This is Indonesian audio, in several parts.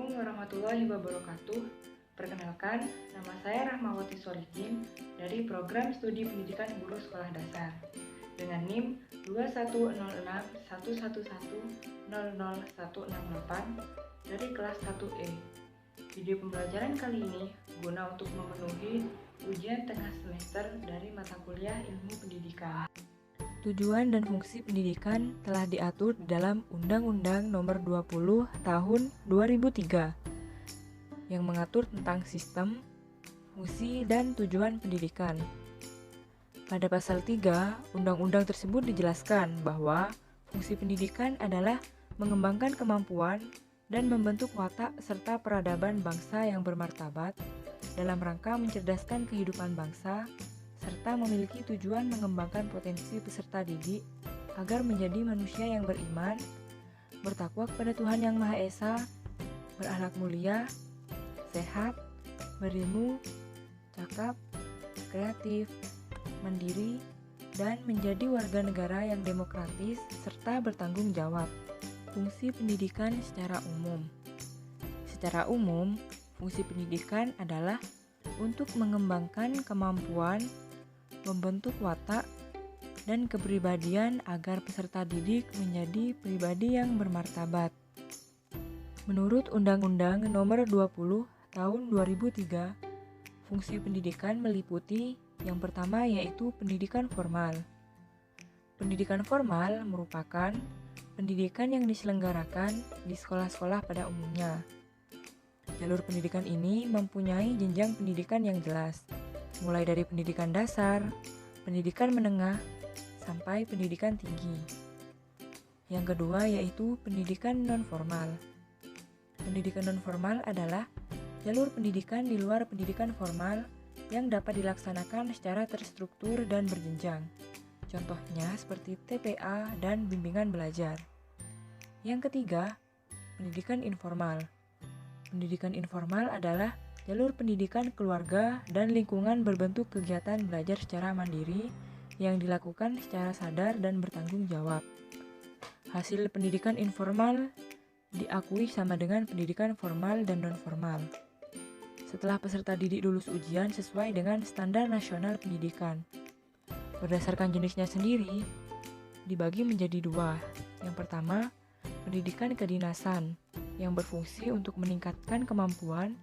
Assalamualaikum warahmatullahi wabarakatuh. Perkenalkan, nama saya Rahmawati Sorikin dari Program Studi Pendidikan Guru Sekolah Dasar dengan NIM 210611000168 dari kelas 1E. Video pembelajaran kali ini guna untuk memenuhi ujian tengah semester dari mata kuliah Ilmu Pendidikan. Tujuan dan fungsi pendidikan telah diatur di dalam Undang-Undang Nomor 20 Tahun 2003 yang mengatur tentang sistem, fungsi, dan tujuan pendidikan. Pada pasal 3, undang-undang tersebut dijelaskan bahwa fungsi pendidikan adalah mengembangkan kemampuan dan membentuk watak serta peradaban bangsa yang bermartabat dalam rangka mencerdaskan kehidupan bangsa serta memiliki tujuan mengembangkan potensi peserta didik agar menjadi manusia yang beriman, bertakwa kepada Tuhan Yang Maha Esa, berakhlak mulia, sehat, berilmu, cakap, kreatif, mandiri, dan menjadi warga negara yang demokratis serta bertanggung jawab. Fungsi pendidikan secara umum. Secara umum, fungsi pendidikan adalah untuk mengembangkan kemampuan, membentuk watak dan kepribadian agar peserta didik menjadi pribadi yang bermartabat. Menurut Undang-Undang Nomor 20 Tahun 2003, fungsi pendidikan meliputi yang pertama yaitu pendidikan formal. Pendidikan formal merupakan pendidikan yang diselenggarakan di sekolah-sekolah pada umumnya. Jalur pendidikan ini mempunyai jenjang pendidikan yang jelas, mulai dari pendidikan dasar, pendidikan menengah, sampai pendidikan tinggi. Yang kedua yaitu pendidikan non-formal. Pendidikan non-formal adalah jalur pendidikan di luar pendidikan formal yang dapat dilaksanakan secara terstruktur dan berjenjang. Contohnya seperti TPA dan bimbingan belajar. Yang ketiga, pendidikan informal. Pendidikan informal adalah jalur pendidikan keluarga dan lingkungan berbentuk kegiatan belajar secara mandiri yang dilakukan secara sadar dan bertanggung jawab. Hasil pendidikan informal diakui sama dengan pendidikan formal dan non-formal. Setelah peserta didik lulus ujian sesuai dengan standar nasional pendidikan. Berdasarkan jenisnya sendiri, dibagi menjadi dua. Yang pertama, pendidikan kedinasan yang berfungsi untuk meningkatkan kemampuan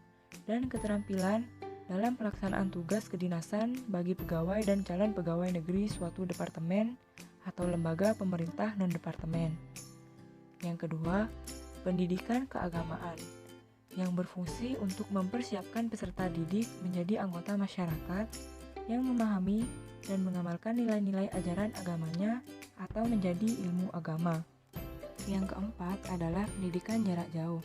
dan keterampilan dalam pelaksanaan tugas kedinasan bagi pegawai dan calon pegawai negeri suatu departemen atau lembaga pemerintah non-departemen. Yang kedua, pendidikan keagamaan yang berfungsi untuk mempersiapkan peserta didik menjadi anggota masyarakat yang memahami dan mengamalkan nilai-nilai ajaran agamanya atau menjadi ilmu agama. Yang keempat adalah pendidikan jarak jauh,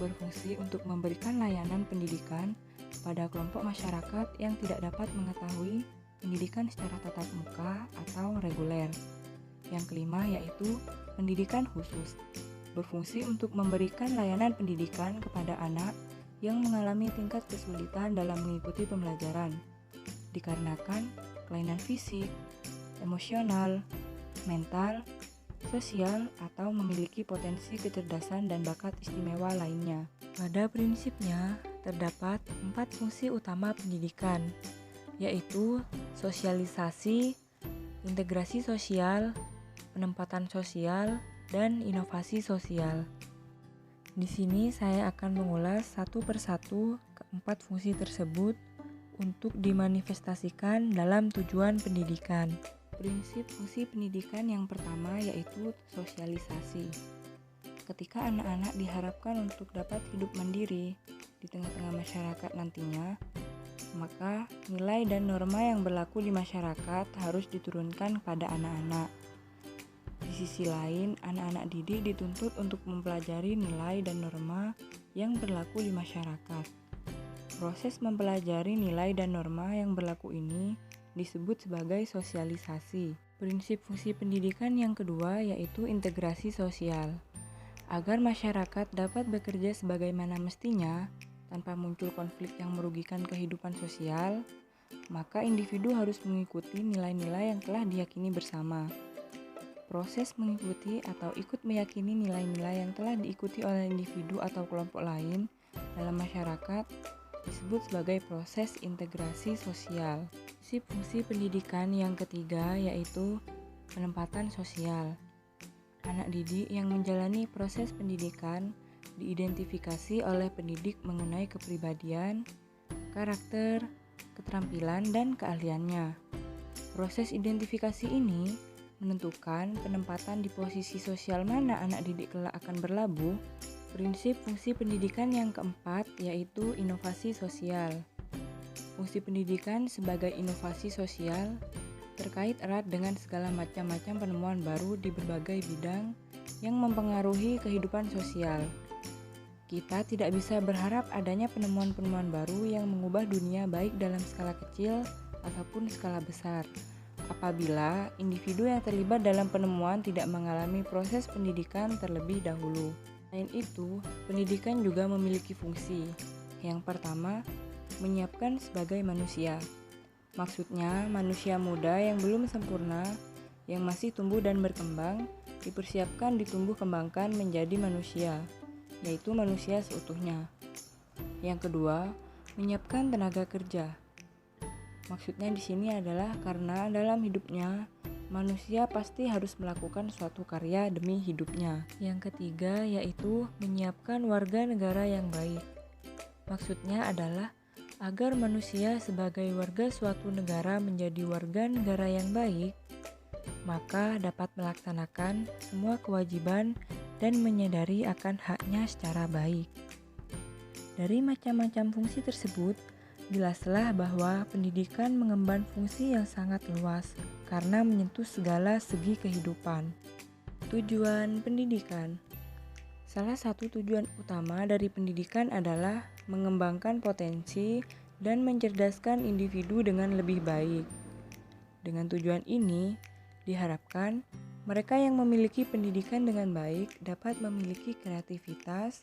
berfungsi untuk memberikan layanan pendidikan pada kelompok masyarakat yang tidak dapat mengetahui pendidikan secara tatap muka atau reguler. Yang kelima yaitu pendidikan khusus, berfungsi untuk memberikan layanan pendidikan kepada anak yang mengalami tingkat kesulitan dalam mengikuti pembelajaran, dikarenakan kelainan fisik, emosional, mental, sosial, atau memiliki potensi kecerdasan dan bakat istimewa lainnya. Pada prinsipnya, terdapat 4 fungsi utama pendidikan, yaitu sosialisasi, integrasi sosial, penempatan sosial, dan inovasi sosial. Di sini saya akan mengulas satu persatu keempat fungsi tersebut untuk dimanifestasikan dalam tujuan pendidikan. Prinsip fungsi pendidikan yang pertama yaitu sosialisasi. Ketika anak-anak diharapkan untuk dapat hidup mandiri di tengah-tengah masyarakat nantinya, maka nilai dan norma yang berlaku di masyarakat harus diturunkan pada anak-anak. Di sisi lain, anak-anak didik dituntut untuk mempelajari nilai dan norma yang berlaku di masyarakat. Proses mempelajari nilai dan norma yang berlaku ini disebut sebagai sosialisasi. Prinsip fungsi pendidikan yang kedua yaitu integrasi sosial. Agar masyarakat dapat bekerja sebagaimana mestinya tanpa muncul konflik yang merugikan kehidupan sosial, maka individu harus mengikuti nilai-nilai yang telah diyakini bersama. proses mengikuti atau ikut meyakini nilai-nilai yang telah diikuti oleh individu atau kelompok lain dalam masyarakat disebut sebagai proses integrasi sosial. Fungsi pendidikan yang ketiga yaitu penempatan sosial. Anak didik yang menjalani proses pendidikan diidentifikasi oleh pendidik mengenai kepribadian, karakter, keterampilan, dan keahliannya. Proses identifikasi ini menentukan penempatan di posisi sosial mana anak didik kelak akan berlabuh. Prinsip fungsi pendidikan yang keempat yaitu inovasi sosial. Fungsi pendidikan sebagai inovasi sosial terkait erat dengan segala macam penemuan baru di berbagai bidang yang mempengaruhi kehidupan sosial. Kita tidak bisa berharap adanya penemuan-penemuan baru yang mengubah dunia baik dalam skala kecil ataupun skala besar apabila individu yang terlibat dalam penemuan tidak mengalami proses pendidikan terlebih dahulu. Selain itu, pendidikan juga memiliki fungsi. Yang pertama, menyiapkan sebagai manusia. Maksudnya, manusia muda yang belum sempurna, yang masih tumbuh dan berkembang, dipersiapkan ditumbuh kembangkan menjadi manusia, yaitu manusia seutuhnya. Yang kedua, menyiapkan tenaga kerja. Maksudnya di sini adalah karena dalam hidupnya, manusia pasti harus melakukan suatu karya demi hidupnya. Yang ketiga yaitu menyiapkan warga negara yang baik. Maksudnya adalah agar manusia sebagai warga suatu negara menjadi warga negara yang baik, maka dapat melaksanakan semua kewajiban dan menyadari akan haknya secara baik. Dari macam-macam fungsi tersebut, jelaslah bahwa pendidikan mengemban fungsi yang sangat luas karena menyentuh segala segi kehidupan. Tujuan pendidikan. Salah satu tujuan utama dari pendidikan adalah mengembangkan potensi dan mencerdaskan individu dengan lebih baik. Dengan tujuan ini, diharapkan mereka yang memiliki pendidikan dengan baik dapat memiliki kreativitas,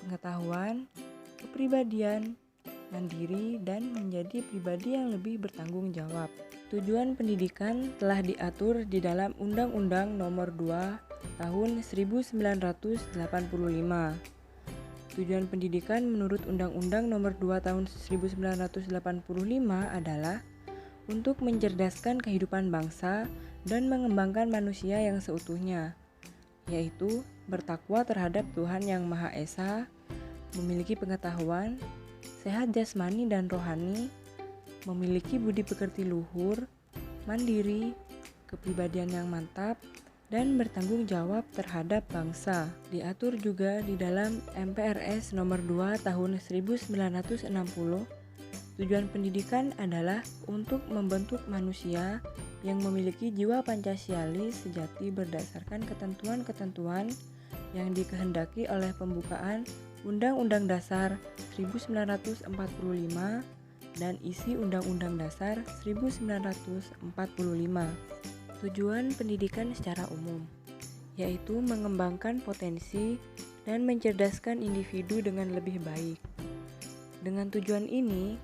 pengetahuan, kepribadian, mandiri, dan menjadi pribadi yang lebih bertanggung jawab. Tujuan pendidikan telah diatur di dalam Undang-Undang Nomor 2 Tahun 1985. Tujuan pendidikan menurut Undang-Undang Nomor 2 Tahun 1985 adalah untuk mencerdaskan kehidupan bangsa dan mengembangkan manusia yang seutuhnya, yaitu bertakwa terhadap Tuhan Yang Maha Esa, memiliki pengetahuan, sehat jasmani dan rohani, memiliki budi pekerti luhur, mandiri, kepribadian yang mantap, dan bertanggung jawab terhadap bangsa. Diatur juga di dalam MPRS Nomor 2 Tahun 1960. Tujuan pendidikan adalah untuk membentuk manusia yang memiliki jiwa Pancasialis sejati berdasarkan ketentuan-ketentuan yang dikehendaki oleh pembukaan Undang-Undang Dasar 1945 dan isi Undang-Undang Dasar 1945. Tujuan pendidikan secara umum yaitu mengembangkan potensi dan mencerdaskan individu dengan lebih baik. Dengan tujuan ini,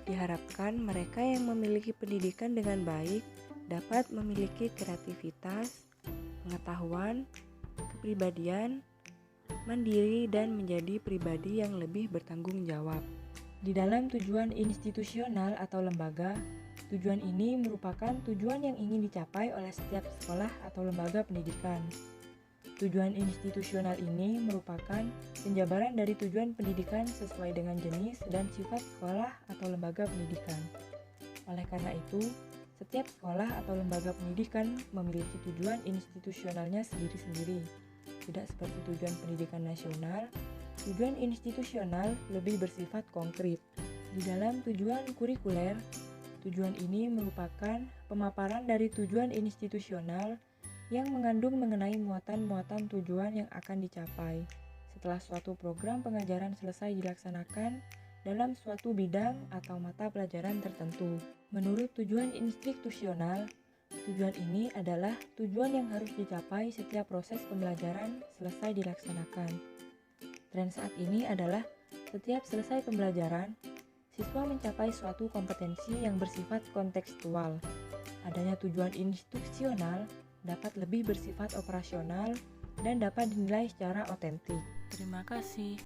diharapkan mereka yang memiliki pendidikan dengan baik dapat memiliki kreativitas, pengetahuan, kepribadian, mandiri, dan menjadi pribadi yang lebih bertanggung jawab. Di dalam tujuan institusional atau lembaga, tujuan ini merupakan tujuan yang ingin dicapai oleh setiap sekolah atau lembaga pendidikan. Tujuan institusional ini merupakan penjabaran dari tujuan pendidikan sesuai dengan jenis dan sifat sekolah atau lembaga pendidikan. Oleh karena itu, setiap sekolah atau lembaga pendidikan memiliki tujuan institusionalnya sendiri-sendiri. Tidak seperti tujuan pendidikan nasional, tujuan institusional lebih bersifat konkret. Di dalam tujuan kurikuler, tujuan ini merupakan pemaparan dari tujuan institusional yang mengandung mengenai muatan-muatan tujuan yang akan dicapai setelah suatu program pengajaran selesai dilaksanakan dalam suatu bidang atau mata pelajaran tertentu. Menurut tujuan institusional, tujuan ini adalah tujuan yang harus dicapai setiap proses pembelajaran selesai dilaksanakan. Tren saat ini adalah setiap selesai pembelajaran, siswa mencapai suatu kompetensi yang bersifat kontekstual. Adanya tujuan institusional dapat lebih bersifat operasional dan dapat dinilai secara otentik. Terima kasih.